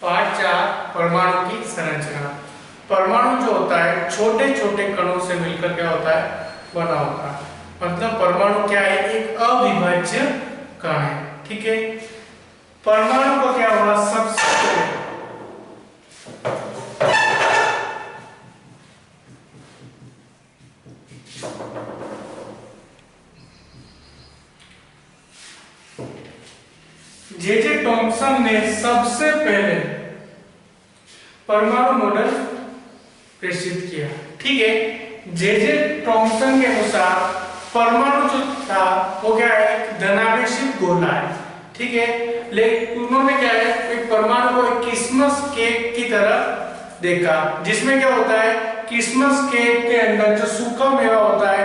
Part 4 परमाणु की संरचना। परमाणु जो होता है छोटे छोटे कणों से मिलकर क्या होता है, बना होता है। मतलब परमाणु क्या है, एक अविभाज्य कण है। ठीक है, परमाणु को क्या हुआ, सबसे जे टॉमसन ने सबसे पहले परमाणु मॉडल प्रस्तुत किया। ठीक है, जे टॉमसन के अनुसार परमाणु जो था वो क्या है, धनावेशित गोला है। ठीक है, लेकिन उन्होंने क्या है, एक परमाणु को एक क्रिसमस केक की तरह देखा, जिसमें क्या होता है, क्रिसमस केक के अंदर जो सूखा मेवा होता है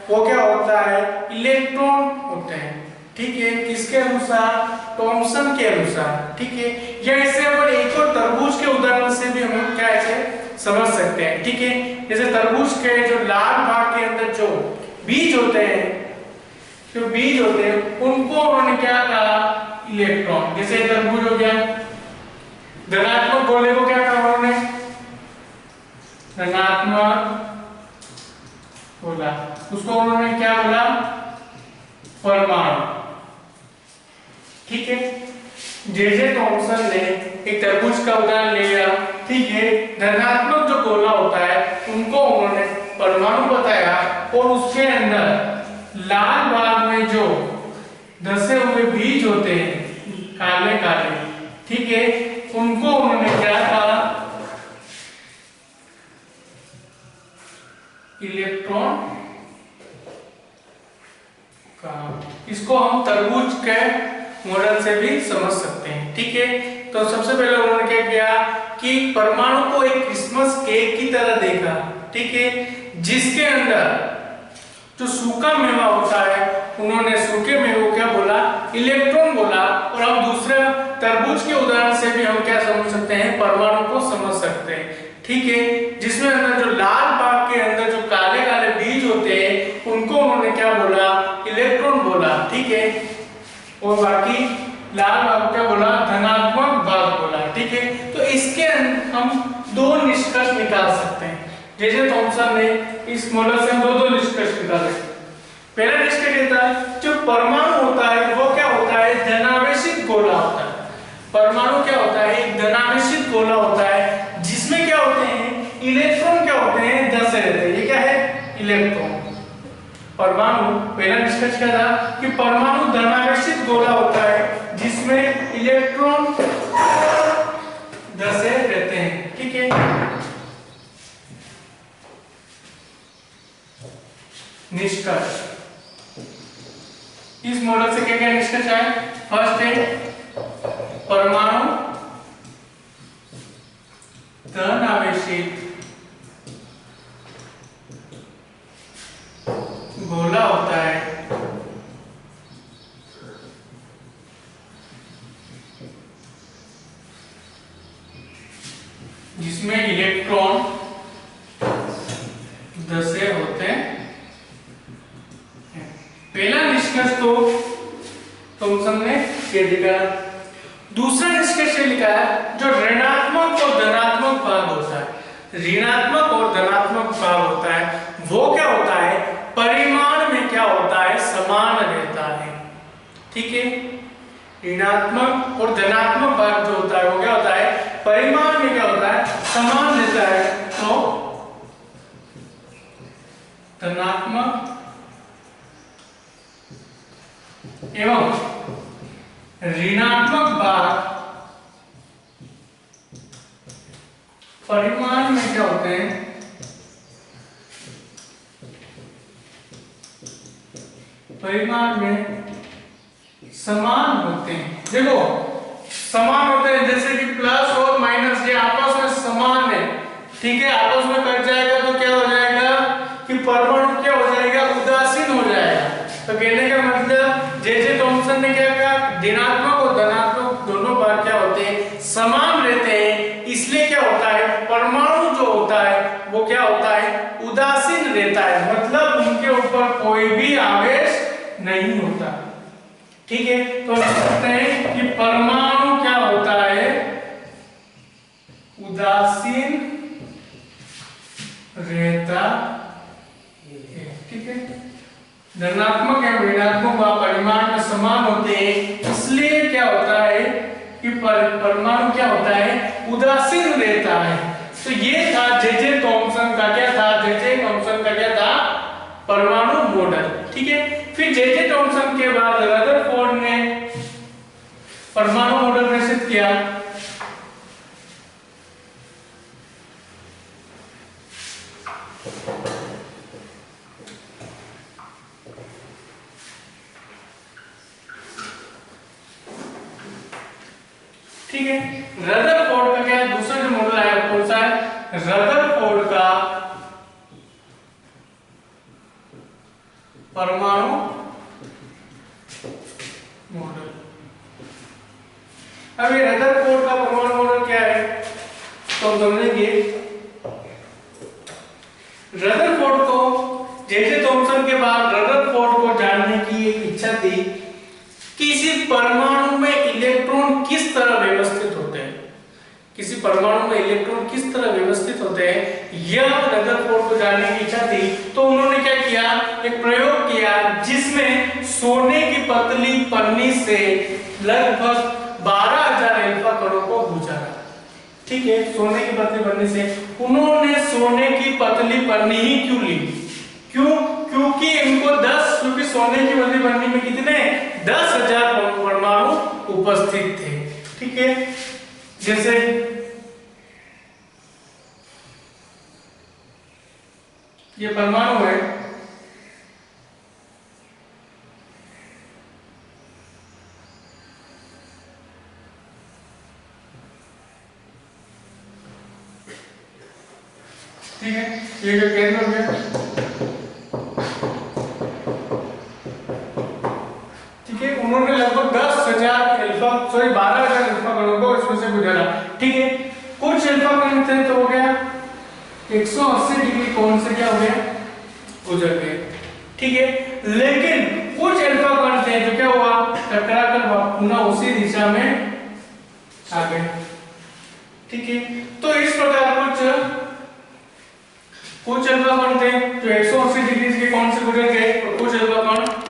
वो क्या होता है, इलेक्ट्रॉन होते हैं। ठीक है, किसके अनुसार, टॉमसन के अनुसार। ठीक है, या इससे अपन एक और तरबूज के उदाहरण से भी हम क्या ऐसे समझ सकते हैं। ठीक है, जैसे तरबूज के जो लाल भाग के अंदर जो बीज होते हैं, उनको उन्होंने क्या कहा, इलेक्ट्रॉन। जैसे तरबूज हो गया, धनात्मक गोले को क्या कहा उन्होंने, धनात्मक गोला, उसको उन्होंने क्या बोला, परमाणु। ठीक है, जे टॉमसन ने एक तरबूज का उदाहरण लिया। ठीक है, धनात्मक जो गोला होता है उनको उन्होंने परमाणु बताया, और उसके अंदर लाल भाग में जो धसे हुए बीज होते हैं काले काले, ठीक है, उनको उन्होंने क्या कहा, इलेक्ट्रॉन का। इसको हम तरबूज के मॉडल से भी समझ सकते हैं। ठीक है, तो सबसे पहले उन्होंने क्या किया कि परमाणु को एक क्रिसमस केक की तरह देखा। ठीक है, जिसके अंदर जो सूखा मेवा होता है उन्होंने सूखे मेवे को क्या बोला, इलेक्ट्रॉन बोला। और हम दूसरे तरबूज के उदाहरण से भी हम क्या समझ सकते हैं, परमाणु को समझ सकते हैं। ठीक है, जिसमें अंदर जो लाल भाग के अंदर जो काले काले बीज होते हैं उनको उन्होंने क्या बोला, इलेक्ट्रॉन बोला। ठीक है, और बाकी लाल भाग क्या बोला, धनात्मक भाग बोला। ठीक है, तो इसके हम दो निष्कर्ष निकाल सकते हैं। जे टॉमसन ने इस मॉडल से हम दो निष्कर्ष निकाले। पहला निष्कर्ष ये था, जो परमाणु होता है वो क्या होता है, धनावेशित गोला होता है। परमाणु क्या होता है, एक धनावेशित गोला होता है, जिसमें क्या होते हैं, इलेक्ट्रॉन क्या होते हैं, धसे रहते हैं। ये क्या है, इलेक्ट्रॉन। परमाणु, पहला निष्कर्ष क्या था कि परमाणु धनावेशित गोला होता है जिसमें इलेक्ट्रॉन धसे रहते हैं। ठीक है, निष्कर्ष, इस मॉडल से क्या क्या निष्कर्ष आए। फर्स्ट है, परमाणु धनावेशित गोला होता है जिसमें इलेक्ट्रॉन धसे होते हैं। पहला निष्कर्ष तो टॉमसन ने ये लिखा। दूसरा निष्कर्ष ये लिखा है, जो ऋणात्मक और धनात्मक भाग होता है, ऋणात्मक और धनात्मक भाग होता है, वो क्या होता है, परिमाण में क्या होता है, समान रहता है। ठीक है, ऋणात्मक और धनात्मक भाग जो होता है वो क्या होता है, परिमाण में क्या होता है, समान रहता है। तो धनात्मक एवं ऋणात्मक भाग परिमाण में क्या होते हैं, परिमाण में समान होते हैं। देखो, समान होते हैं, जैसे कि प्लस और माइनस ये आपस में समान है। ठीक है, आपस में कट जाएगा तो क्या हो जाएगा कि परमाणु क्या हो जाएगा, उदासीन हो जाएगा। तो कहने का मतलब जे टॉमसन ने क्या कहा, ऋणात्मक और धनात्मक दोनों भाग क्या होते हैं, समान रहते हैं। इसलिए क्या होता है, परमाणु जो होता है वो क्या होता है, उदासीन रहता है, मतलब उनके ऊपर कोई भी आवेश नहीं होता। ठीक है, तो हम कहते हैं कि परमाणु क्या होता है, उदासीन रहता है। ठीक है, धनात्मक या ऋणात्मक व परिमाण में समान होते हैं, इसलिए क्या होता है कि परमाणु क्या होता है, उदासीन रहता है। तो ये था जे थॉमसन का क्या था, जे थॉमसन का क्या था, परमाणु मॉडल। ठीक है, फिर जे थॉमसन के बाद रदरफोर्ड ने परमाणु मॉडल विकसित किया। ठीक है, रदरफोर्ड का क्या है, दूसरा जो मॉडल आया कौन सा है, रदरफोर्ड का परमाणु मॉडल। अब ये रदरफोर्ड का परमाणु मॉडल क्या है तो हम समझेंगे। रदरफोर्ड को जे थॉमसन के बाद रदरफोर्ड को जानने की एक इच्छा थी किसी परमाणु में इलेक्ट्रॉन किस तरह व्यवस्थित होते हैं, किसी परमाणु में इलेक्ट्रॉन किस तरह व्यवस्थित होते हैं, यह रदरफोर्ड को जानने की इच्छा थी। तो उन्होंने क्या किया, एक प्रयोग किया जिसमें सोने की पतली पन्नी से लगभग 12,000 अल्फा कणों को गुजारा। ठीक है, सोने की पतली पन्नी से। उन्होंने सोने की पतली पन्नी ही क्यों ली, क्यों, क्योंकि इनको 10, क्योंकि सोने की पतली पन्नी में कितने 10,000 परमाणु उपस्थित थे। ठीक है, जैसे ये परमाणु है, ठीक है, ये जो केंद्र हो गया। ठीक है, उन्होंने लगभग 10,000 अल्फा 12,000 अल्फा कणों को इसमें से गुजारा। ठीक है, कुछ अल्फा कण थे तो हो गया 180 डिग्री कोण से क्या हो गया, गुजर गए। ठीक है, लेकिन कुछ अल्फा कण थे जो क्या हुआ, टकराकर पुनः उसी दिशा में आ गए। ठीक है,